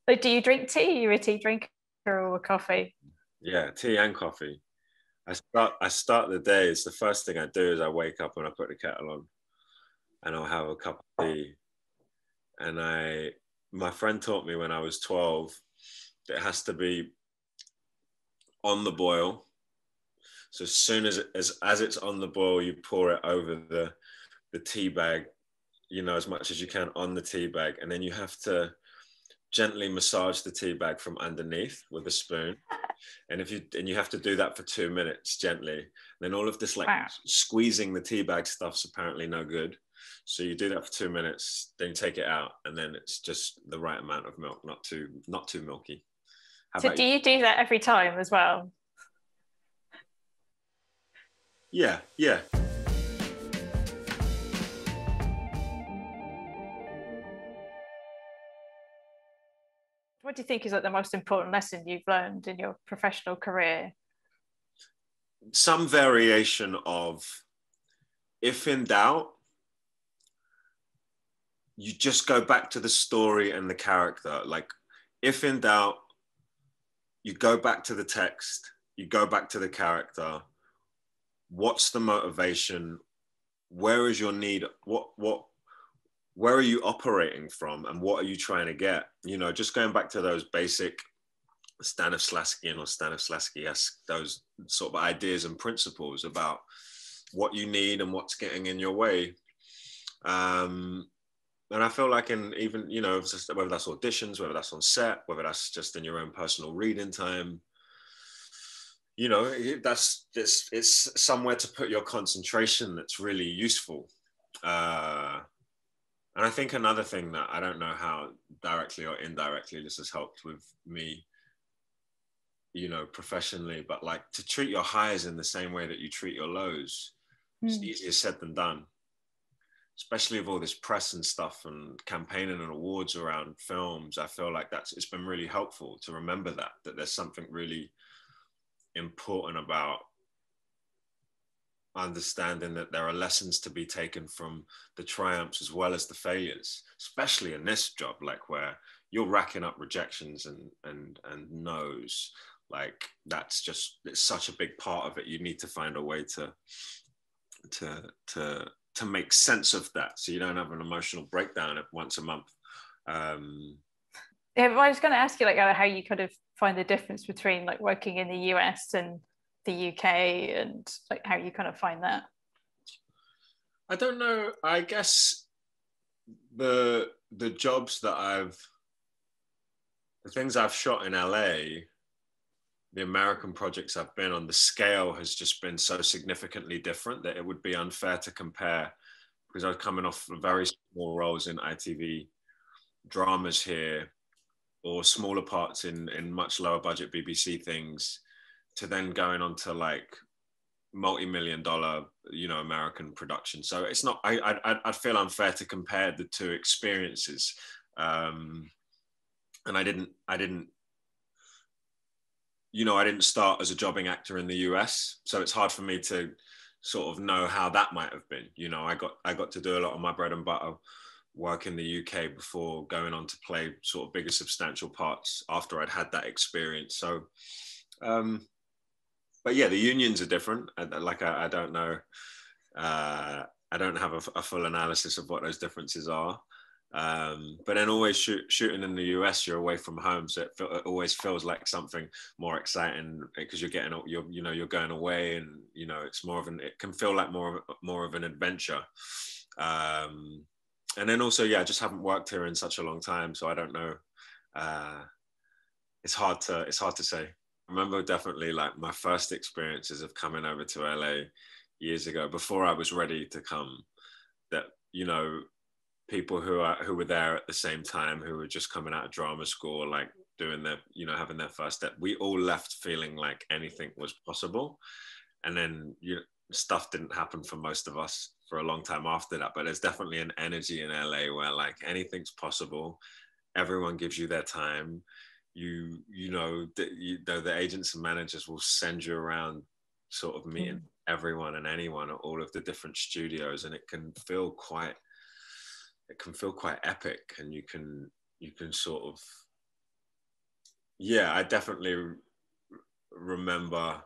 Like, do you drink tea? You're a tea drinker or coffee? Yeah, tea and coffee. I start the day. It's the first thing I do is I wake up and I put the kettle on and I'll have a cup of tea. And my friend taught me when I was 12, it has to be on the boil. So as soon as it's on the boil, you pour it over the tea bag, as much as you can on the tea bag, and then you have to gently massage the tea bag from underneath with a spoon. And you have to do that for 2 minutes gently. Then all of this like Wow. squeezing the tea bag stuff's apparently no good. So you do that for 2 minutes, then you take it out, and then it's just the right amount of milk, not too milky. How So about do you? you do that every time as well? Yeah, yeah. What do you think is like the most important lesson you've learned in your professional career? Some variation of, if in doubt, you just go back to the story and the character. Like, if in doubt, you go back to the text, you go back to the character. What's the motivation? Where is your need? Where are you operating from, and what are you trying to get? Just going back to those basic Stanislavskian or Stanislavski-esque, those sort of ideas and principles about what you need and what's getting in your way. And I feel like whether that's auditions, whether that's on set, whether that's just in your own personal reading time, it's somewhere to put your concentration that's really useful. And I think another thing that I don't know how directly or indirectly this has helped with me, professionally, but like to treat your highs in the same way that you treat your lows. It's easier said than done, especially with all this press and stuff and campaigning and awards around films. I feel like it's been really helpful to remember that there's something really important about understanding that there are lessons to be taken from the triumphs as well as the failures, especially in this job, like where you're racking up rejections and no's. Like it's such a big part of it. You need to find a way to make sense of that, so you don't have an emotional breakdown once a month. Yeah, I was going to ask you like how you kind of find the difference between like working in the US and the UK, and like how you kind of find that. I don't know. I guess the jobs the things I've shot in LA, the American projects I've been on, the scale has just been so significantly different that it would be unfair to compare, because I was coming off very small roles in ITV dramas here, or smaller parts in much lower budget BBC things, to then going on to like multi-million-dollar, American production. So it's not. I'd feel unfair to compare the two experiences, and I didn't. I didn't start as a jobbing actor in the US, so it's hard for me to sort of know how that might have been. I got to do a lot of my bread and butter work in the UK before going on to play sort of bigger, substantial parts after I'd had that experience. So, but yeah, the unions are different. I don't know. I don't have a full analysis of what those differences are. But then always shooting in the US, you're away from home, so it always feels like something more exciting, because you're going away, and it can feel like more of an adventure. And then also, yeah, I just haven't worked here in such a long time, so I don't know. It's hard to say. I remember definitely like my first experiences of coming over to LA years ago, before I was ready to come, that people who were there at the same time, who were just coming out of drama school, like doing their having their first step, we all left feeling like anything was possible. And then stuff didn't happen for most of us for a long time after that. But there's definitely an energy in LA where like anything's possible. Everyone gives you their time. The agents and managers will send you around, sort of meeting everyone and anyone at all of the different studios, and it can feel quite epic, and you can sort of yeah, I definitely remember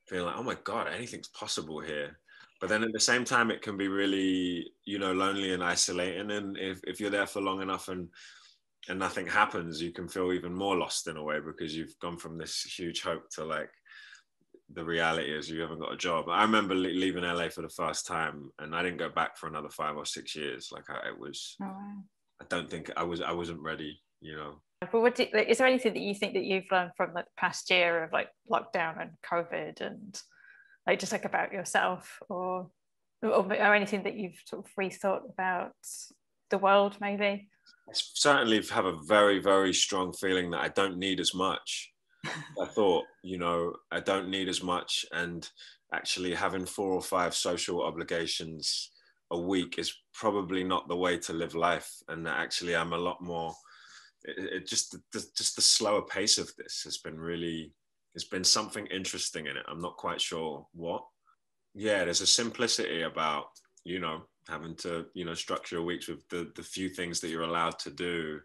feeling like, oh my God, anything's possible here. But then at the same time, it can be really, you know, lonely and isolating. And if you're there for long enough and nothing happens, you can feel even more lost in a way, because you've gone from this huge hope to like, the reality is you haven't got a job. I remember leaving LA for the first time, and I didn't go back for another 5 or 6 years. Like it was, oh, wow. I don't think I wasn't ready, you know. But what is there anything that you think that you've learned from like the past year of like lockdown and COVID, and like just like about yourself, or anything that you've sort of rethought about the world maybe? I certainly have a very, very strong feeling that I don't need as much. I thought, you know, I don't need as much, and actually having 4 or 5 social obligations a week is probably not the way to live life. And actually I'm a lot more, just the slower pace of this has been really, there's been something interesting in it. I'm not quite sure what. Yeah, there's a simplicity about, you know, having to, you know, structure your weeks with the few things that you're allowed to do,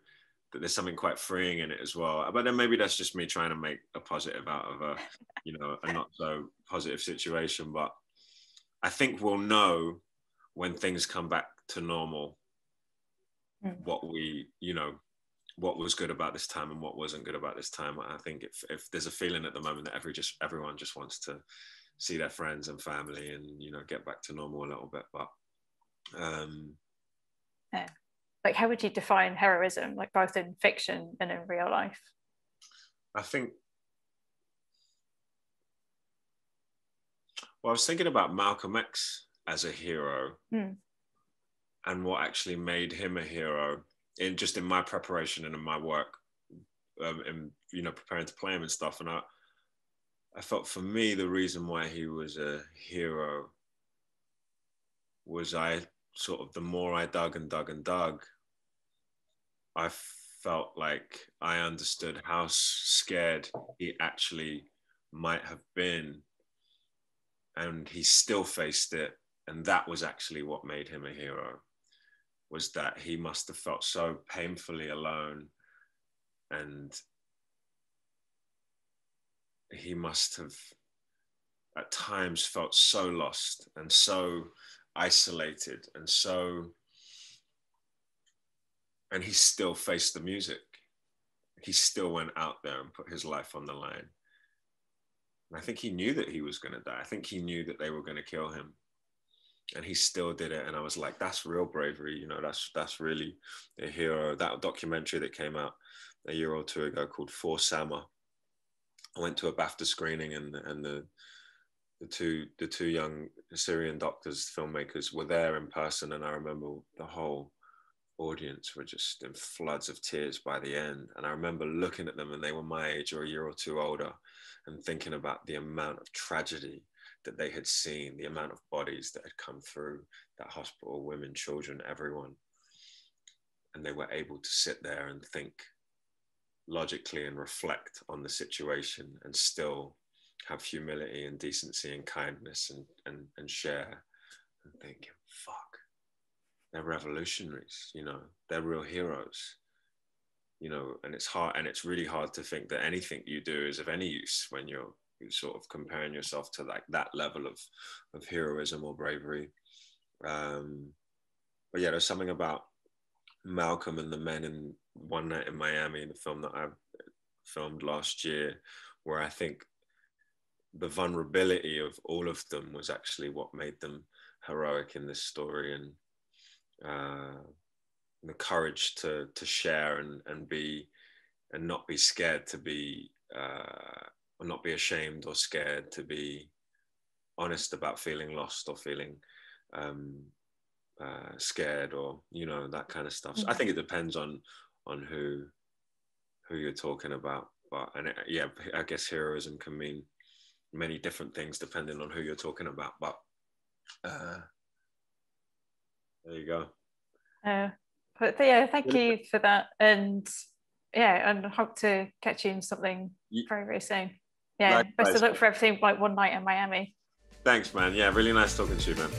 that there's something quite freeing in it as well. But then maybe that's just me trying to make a positive out of a, you know, a not so positive situation. But I think we'll know when things come back to normal, what we, you know, what was good about this time and what wasn't good about this time. I think if there's a feeling at the moment that everyone just wants to see their friends and family and, you know, get back to normal a little bit. But yeah. Like, how would you define heroism, like both in fiction and in real life? I think, well, I was thinking about Malcolm X as a hero, and what actually made him a hero in my preparation and in my work, and, you know, preparing to play him and stuff. And I felt for me, the reason why he was a hero was the more I dug and dug and dug, I felt like I understood how scared he actually might have been. And he still faced it. And that was actually what made him a hero, was that he must have felt so painfully alone, and he must have at times felt so lost and so isolated and he still faced the music. He still went out there and put his life on the line. And I think he knew that he was going to die. I think he knew that they were going to kill him, and he still did it. And I was like, that's real bravery. You know, that's really a hero. That documentary that came out a year or two ago called For Sama, I went to a BAFTA screening, and the two young Syrian doctors, filmmakers, were there in person. And I remember the whole audience were just in floods of tears by the end. And I remember looking at them, and they were my age or a year or two older, and thinking about the amount of tragedy that they had seen, the amount of bodies that had come through that hospital, women, children, everyone. And they were able to sit there and think logically and reflect on the situation, and still have humility and decency and kindness, and share, and thinking, fuck, they're revolutionaries, you know, they're real heroes, you know. And it's hard, and it's really hard to think that anything you do is of any use when you're sort of comparing yourself to like that level of heroism or bravery. But yeah, there's something about Malcolm and the men in One Night in Miami, the film that I filmed last year, where I think the vulnerability of all of them was actually what made them heroic in this story. And the courage to share and be, and not be scared to be, or not be ashamed or scared to be honest about feeling lost or feeling scared, or, you know, that kind of stuff. So I think it depends on who you're talking about. But yeah, I guess heroism can mean many different things depending on who you're talking about. But there you go. But yeah, thank you for that, and yeah, and hope to catch you in something very, very soon. Yeah, likewise. Best of luck for everything, like One Night in Miami. Thanks, man. Yeah, really nice talking to you, man.